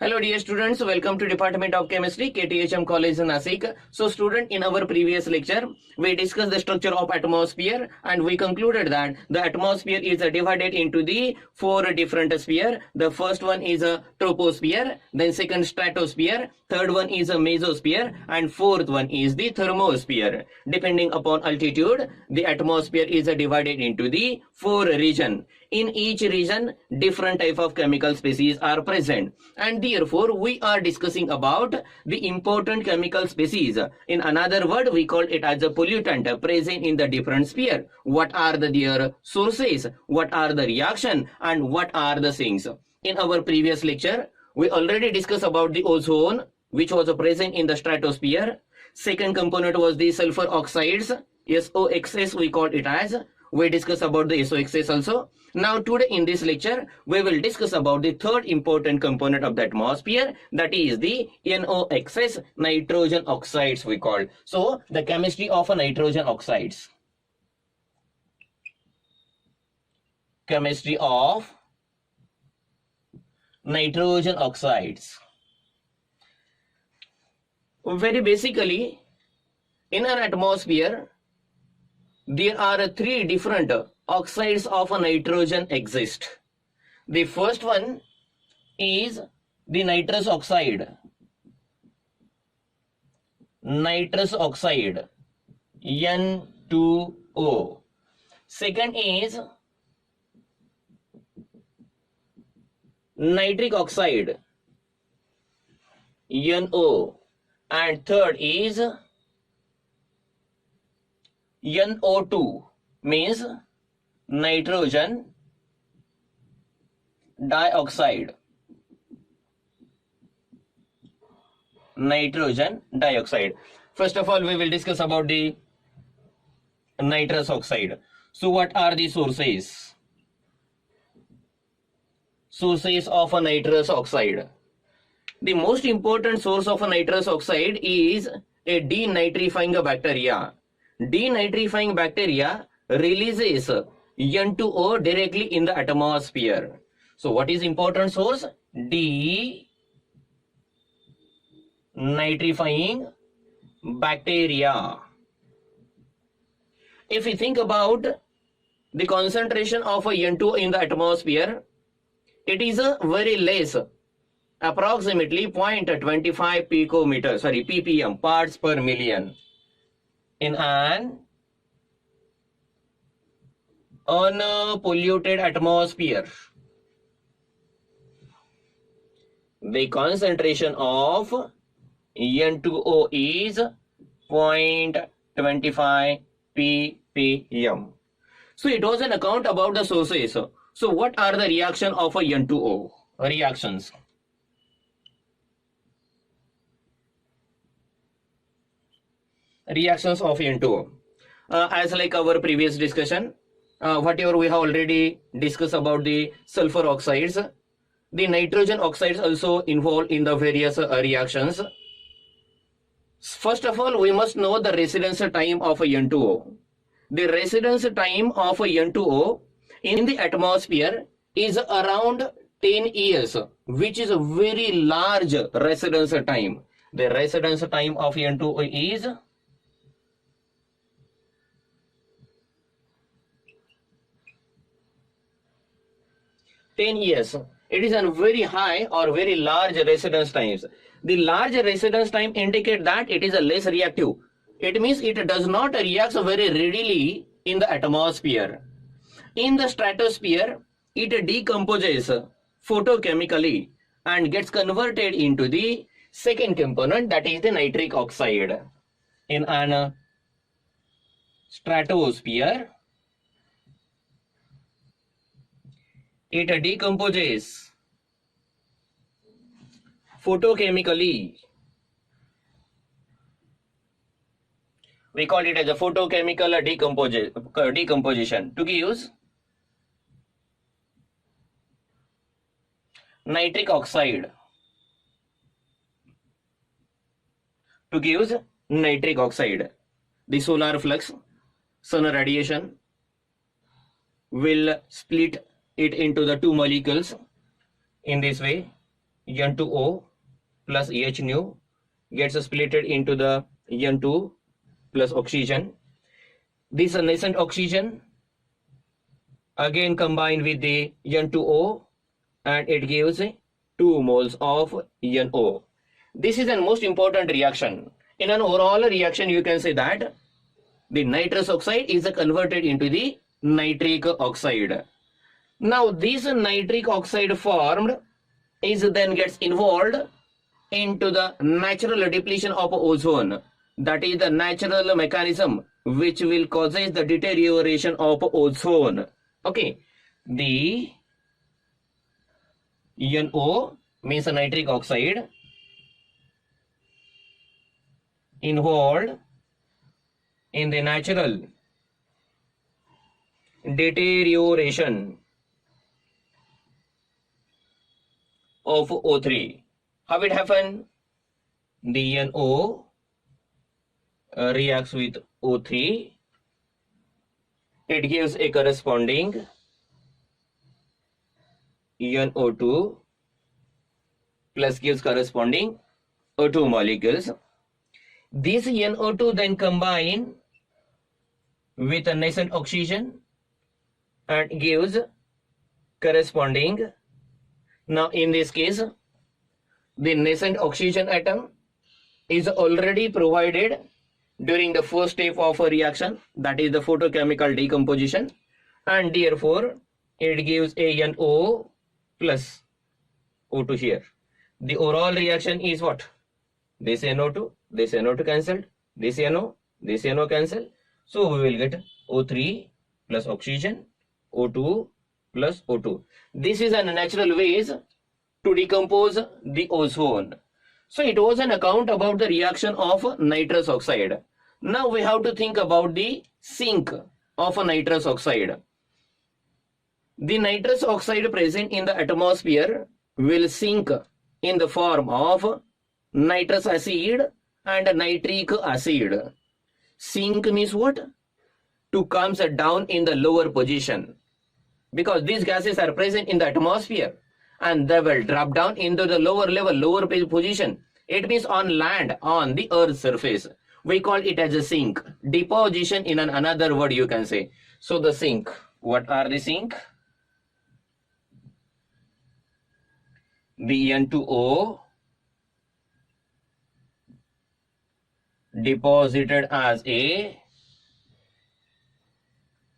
Hello dear students, welcome to Department of Chemistry, KTHM College in Nasik. So student, in our previous lecture, we discussed the structure of atmosphere and we concluded that the atmosphere is divided into the four different sphere. The first one is a troposphere, then second stratosphere, third one is a mesosphere and fourth one is the thermosphere. Depending upon altitude, the atmosphere is divided into the four regions. In each region, different type of chemical species are present, and therefore we are discussing about the important chemical species. In another word, we call it as a pollutant present in the different sphere. What are their sources, what are the reaction, and what are the things. In our previous lecture, we already discussed about the ozone, which was present in the stratosphere. Second component was the sulfur oxides, SOxS we call it as. We discuss about the SOxS also. Now today in this lecture, we will discuss about the third important component of the atmosphere, that is the NOxS, nitrogen oxides we call. So the chemistry of a nitrogen oxides. Chemistry of nitrogen oxides. Very basically, in an atmosphere, there are three different oxides of a nitrogen exist. The first one is the nitrous oxide. Nitrous oxide, N2O. Second is nitric oxide, NO. And third is NO2, means nitrogen dioxide. Nitrogen dioxide. First of all, we will discuss about the nitrous oxide. So what are the sources? Sources of a nitrous oxide. The most important source of a nitrous oxide is a denitrifying bacteria. Denitrifying bacteria releases N2O directly in the atmosphere. So what is important source? Denitrifying bacteria. If we think about the concentration of a N2O in the atmosphere, it is a very less, approximately 0.25 ppm, parts per million. In an unpolluted atmosphere, the concentration of N2O is 0.25 ppm. So it was an account about the sources. So what are the reaction of a N2O? Reactions. Reactions of N2O. As like our previous discussion, whatever we have already discussed about the sulfur oxides, the nitrogen oxides also involved in the various reactions. First of all, we must know the residence time of a N2O. The residence time of a N2O in the atmosphere is around 10 years, which is a very large residence time. The residence time of N2O is 10 years. It is a very high or very large residence times. The large residence time indicate that it is a less reactive. It means it does not react very readily in the atmosphere. In the stratosphere, it decomposes photochemically and gets converted into the second component, that is the nitric oxide. In an stratosphere, it decomposes photochemically. We call it as a photochemical decomposition to give nitric oxide. To give nitric oxide. The solar flux, sun radiation will split it into the two molecules in this way. N2O plus H nu gets splitted into the N2 plus oxygen. This nascent oxygen again combined with the N2O and it gives 2 moles of NO. This is the most important reaction. In an overall reaction, you can say that the nitrous oxide is converted into the nitric oxide. Now this nitric oxide formed is then gets involved into the natural depletion of ozone. That is the natural mechanism which will causes the deterioration of ozone. Okay, the NO means nitric oxide involved in the natural deterioration of O3. How it happen? The NO reacts with O3. It gives a corresponding NO2 plus gives corresponding O2 molecules. This NO2 then combine with a nascent oxygen and gives corresponding. Now in this case, the nascent oxygen atom is already provided during the first step of a reaction, that is the photochemical decomposition, and therefore it gives a NO plus O2 here. The overall reaction is what? This NO2, this NO2 cancelled, this NO cancelled. So we will get O3 plus oxygen, O2 plus O2. This is a natural ways to decompose the ozone. So it was an account about the reaction of nitrous oxide. Now we have to think about the sink of a nitrous oxide. The nitrous oxide present in the atmosphere will sink in the form of nitrous acid and nitric acid. Sink means what? To comes down in the lower position, because these gases are present in the atmosphere and they will drop down into the lower level, lower position. It means on land, on the earth's surface. We call it as a sink. Deposition in another word you can say. So the sink. What are the sink? The N2O deposited as a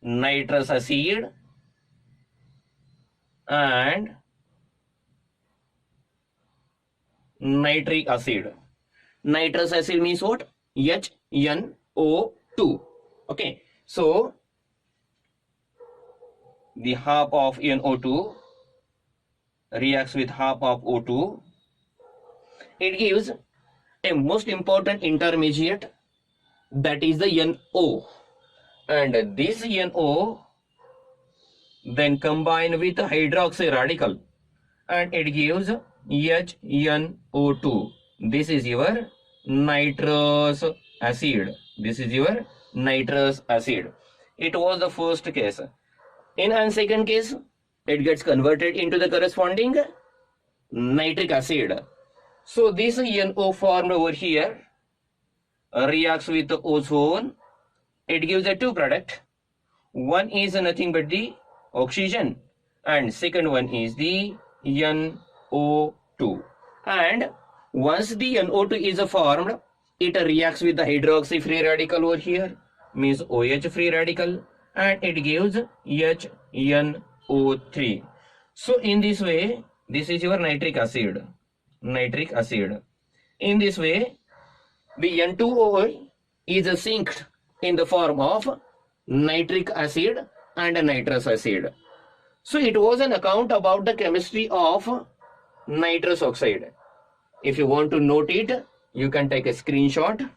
nitrous acid and nitric acid. Nitrous acid means what? HNO2. Okay, so the half of NO2 reacts with half of O2. It gives a most important intermediate, that is the NO, and this NO then combine with the hydroxy radical and it gives HNO2. This is your nitrous acid. This is your nitrous acid. It was the first case. In a second case, it gets converted into the corresponding nitric acid. So this NO formed over here reacts with the ozone. It gives a two product. One is nothing but the oxygen and second one is the NO2. And once the NO2 is formed, it reacts with the hydroxy free radical over here, means OH free radical, and it gives HNO3. So in this way, this is your nitric acid. Nitric acid. In this way, the N2O is synced in the form of nitric acid and nitrous acid. So it was an account about the chemistry of nitrous oxide. If you want to note it, you can take a screenshot.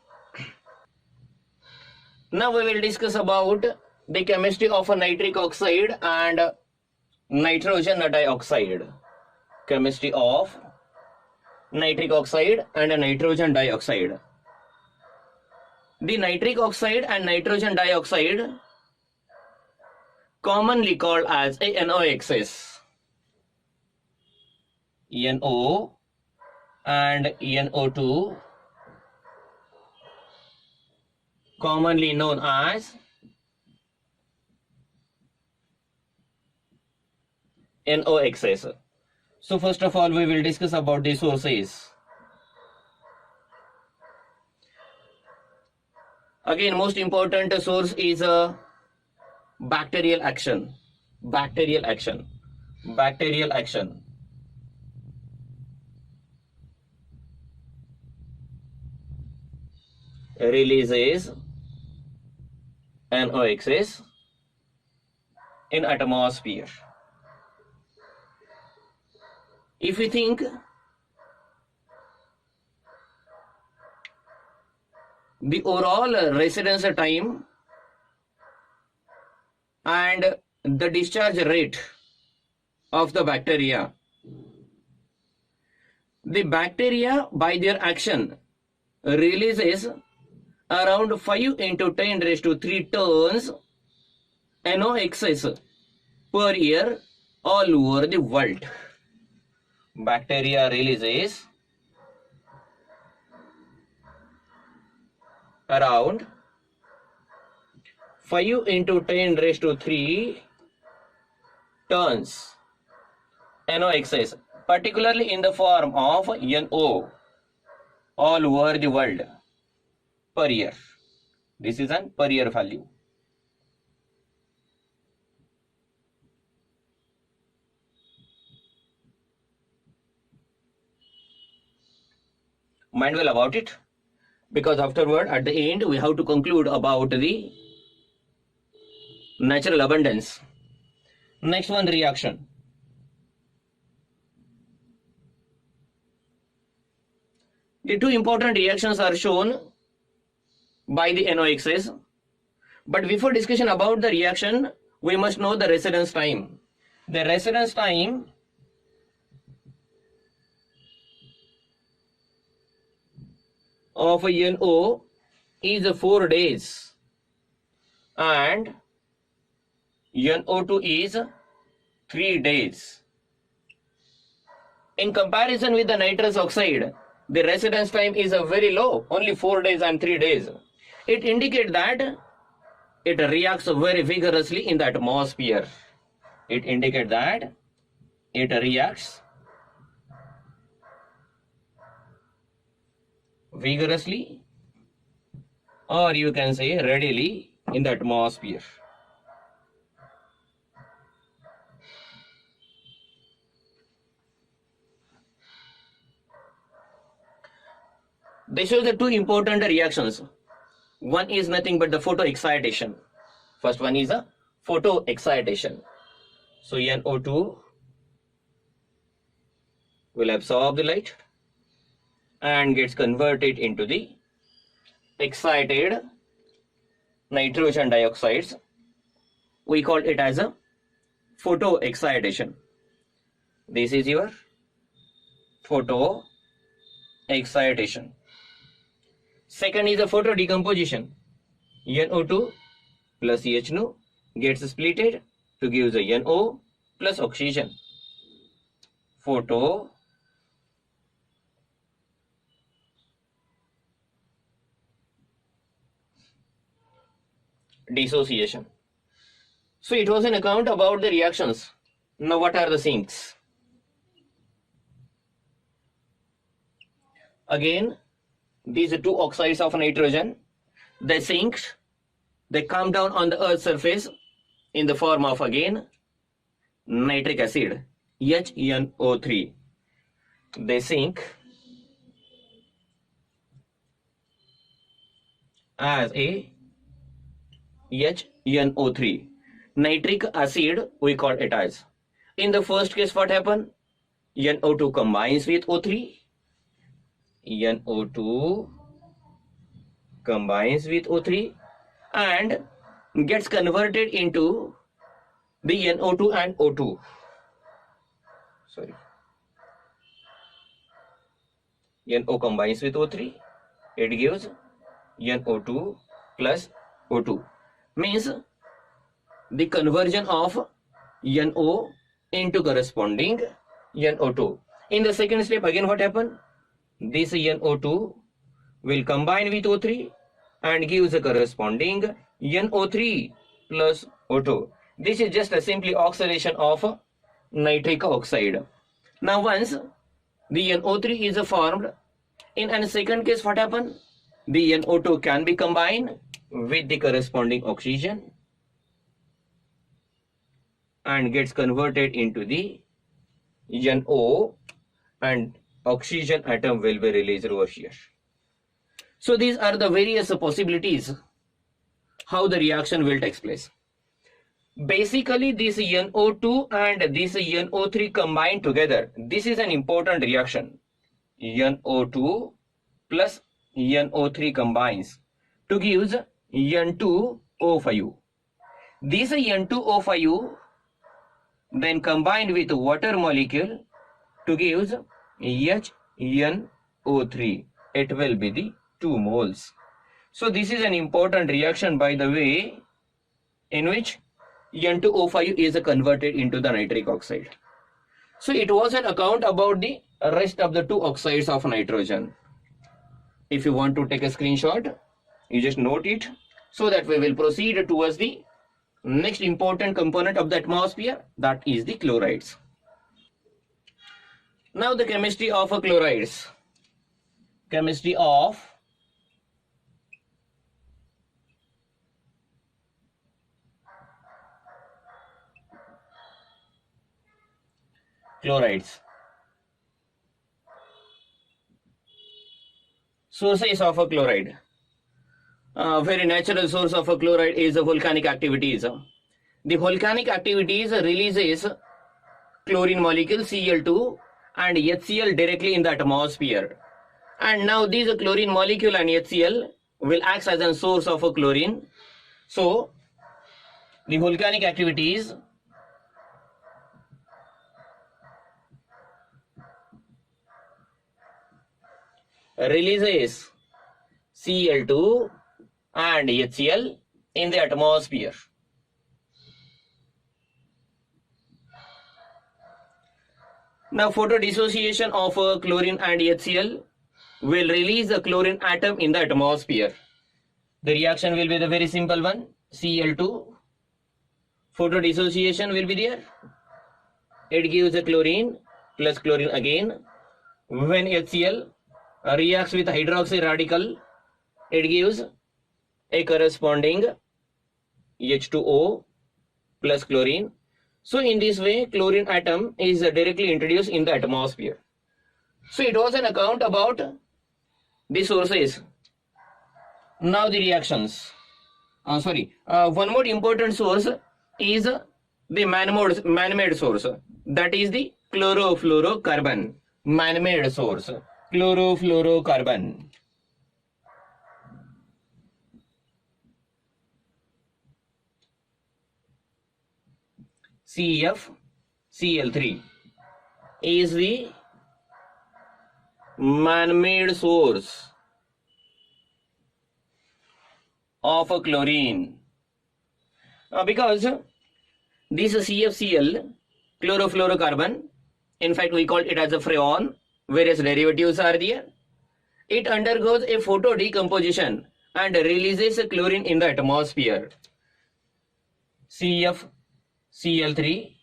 Now we will discuss about the chemistry of a nitric oxide and nitrogen dioxide. Chemistry of nitric oxide and nitrogen dioxide. The nitric oxide and nitrogen dioxide, commonly called as a NOxs. NO and NO2, commonly known as NOx's. So first of all, we will discuss about the sources. Again, most important source is a bacterial action. Bacterial action. Bacterial action. Releases NOx's in atmosphere. If we think the overall residence time and the discharge rate of the bacteria, the bacteria by their action releases around 5 into 10 raised to 3 tons NOx's per year all over the world. Bacteria releases around 5 into 10 raised to 3 tons NOx's, particularly in the form of NO all over the world per year. This is an per year value. Mind well about it, because afterward at the end we have to conclude about the natural abundance. Next one, reaction. The two important reactions are shown by the NOx's, but before discussion about the reaction, we must know the residence time. The residence time of NO is 4 days and NO2 is 3 days. In comparison with the nitrous oxide, the residence time is very low, only 4 days and 3 days. It indicates that it reacts very vigorously in the atmosphere. It indicates that it reacts vigorously, or you can say readily, in the atmosphere. They show the two important reactions. One is nothing but the photoexcitation. First one is a photoexcitation. So NO2 will absorb the light and gets converted into the excited nitrogen dioxides. We call it as a photoexcitation. This is your photoexcitation. Second is the photodecomposition. NO2 plus CH2 gets splitted to give the NO plus oxygen. Photo dissociation. So it was an account about the reactions. Now what are the sinks? Again, these two oxides of nitrogen, they sink, they come down on the earth's surface in the form of again nitric acid, HNO3. They sink as a HNO3. Nitric acid we call it as. In the first case what happened? NO2 combines with O3. NO2 combines with O3 and gets converted into the NO2 and O2. Sorry. NO combines with O3. It gives NO2 plus O2. Means the conversion of NO into corresponding NO2. In the second step, again what happened? This NO2 will combine with O3 and gives the corresponding NO3 plus O2. This is just a simply oxidation of nitric oxide. Now once the NO3 is formed, in a second case what happened? The NO2 can be combined with the corresponding oxygen and gets converted into the NO, and oxygen atom will be released over here. So these are the various possibilities how the reaction will take place. Basically, this NO2 and this NO3 combined together, this is an important reaction. NO2 plus NO3 combines to give N2O5. This N2O5 then combined with water molecule to give HNO3. It will be the 2 moles. So this is an important reaction, by the way, in which N2O5 is converted into the nitric oxide. So it was an account about the rest of the 2 oxides of nitrogen. If you want to take a screenshot, you just note it, so that we will proceed towards the next important component of the atmosphere, that is the chlorides. Now the chemistry of chlorides. Chemistry of chlorides. Sources of a chloride. Very natural source of a chloride is volcanic activities. The volcanic activities releases chlorine molecule Cl2 and HCl directly in the atmosphere. And now these chlorine molecule and HCl will act as a source of a chlorine. So the volcanic activities releases Cl2 and HCl in the atmosphere. Now photodissociation of chlorine and HCl will release the chlorine atom in the atmosphere. The reaction will be the very simple one, Cl2. Photodissociation will be there. It gives a chlorine plus chlorine again. When HCl reacts with hydroxy radical, it gives a corresponding H2O plus chlorine. So in this way, chlorine atom is directly introduced in the atmosphere. So it was an account about the sources. Now the reactions. One more important source is the man-made source. That is the chlorofluorocarbon. Man-made source. Chlorofluorocarbon. CFCl3 is the man-made source of a chlorine. Because this CFCl, chlorofluorocarbon, in fact we call it as a freon, various derivatives are there. It undergoes a photo decomposition and releases chlorine in the atmosphere. CFCl3,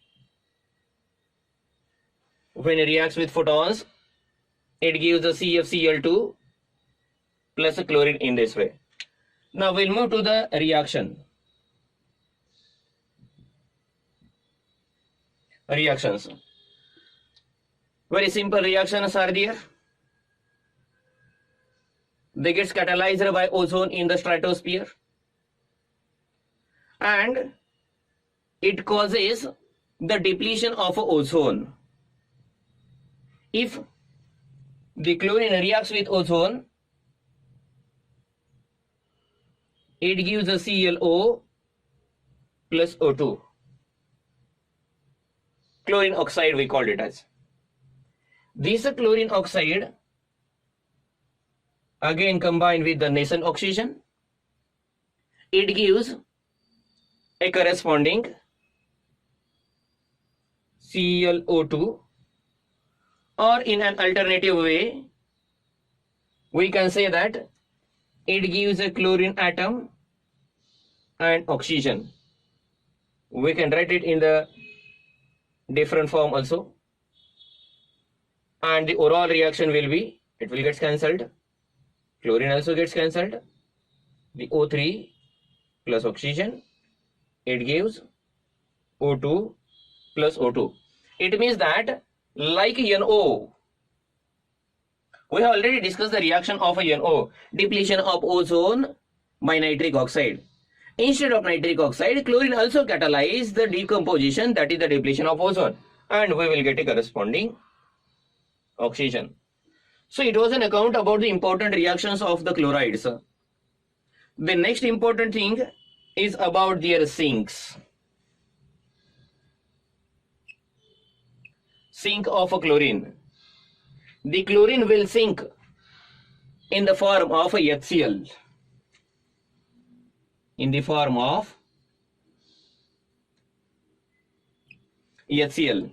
when it reacts with photons, it gives a CFCl2 plus a chlorine in this way. Now we'll move to the reaction. Reactions. Very simple reactions are there. They get catalyzed by ozone in the stratosphere, and it causes the depletion of ozone. If the chlorine reacts with ozone, it gives a ClO plus O2. Chlorine oxide we called it as. This chlorine oxide again combined with the nascent oxygen, it gives a corresponding ClO2 Or in an alternative way, we can say that it gives a chlorine atom and oxygen. We can write it in the different form also. And the overall reaction will be, it will get cancelled. Chlorine also gets cancelled. The O3 plus oxygen, it gives O2 plus O2. It means that like NO, we have already discussed the reaction of a NO, depletion of ozone by nitric oxide. Instead of nitric oxide, chlorine also catalyzes the decomposition, that is the depletion of ozone, and we will get a corresponding oxygen. So it was an account about the important reactions of the chlorides. The next important thing is about their sinks. Sink of a chlorine. The chlorine will sink in the form of a HCl. In the form of HCl.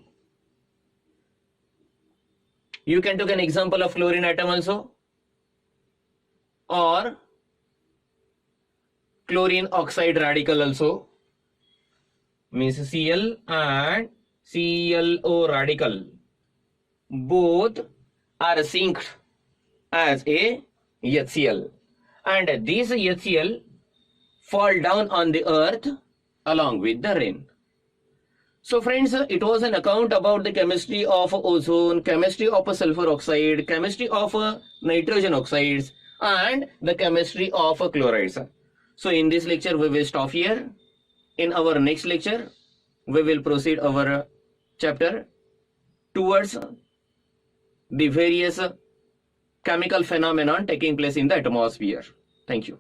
You can take an example of chlorine atom also, or chlorine oxide radical also, means Cl and ClO radical. Both are synced as a HCl, and these HCl fall down on the earth along with the rain. So friends, it was an account about the chemistry of ozone, chemistry of sulfur oxide, chemistry of nitrogen oxides, and the chemistry of chlorides. So in this lecture we will stop here. In our next lecture we will proceed our chapter towards the various chemical phenomenon taking place in the atmosphere. Thank you.